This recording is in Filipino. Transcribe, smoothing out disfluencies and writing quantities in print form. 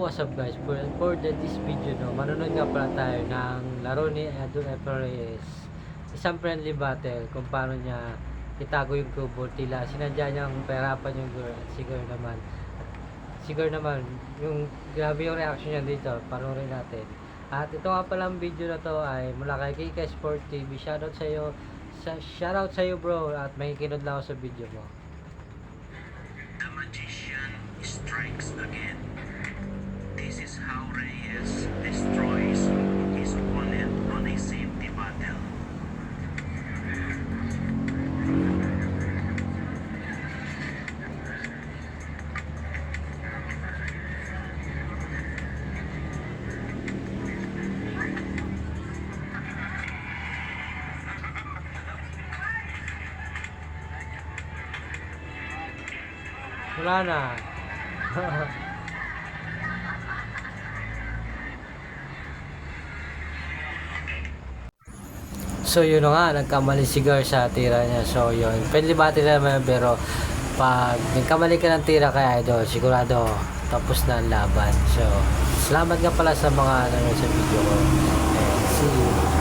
what's up guys, for this video no, manonood nga pala tayo ng laro ni Idol Reyes. Isang friendly battle kung paano niya itago yung kubo, tila sinadya niyang pahirapan yung girl. At siguro naman yung grabe yung reaction niya dito, panoorin natin. At ito nga palang video na to ay mula kay KK Sport TV. Shoutout sa iyo bro, at makikinod lang ako sa video mo. The magician strikes again. This is how Reyes destroys his opponent on a safety battle. Wala na. So yun na nga, nagkamali si Gar sa tira niya. So yun, friendly battle naman, pero pag nagkamali ka ng tira kay Idol, sigurado tapos na ang laban. So salamat nga pala sa mga nanonood sa video ko. And see you.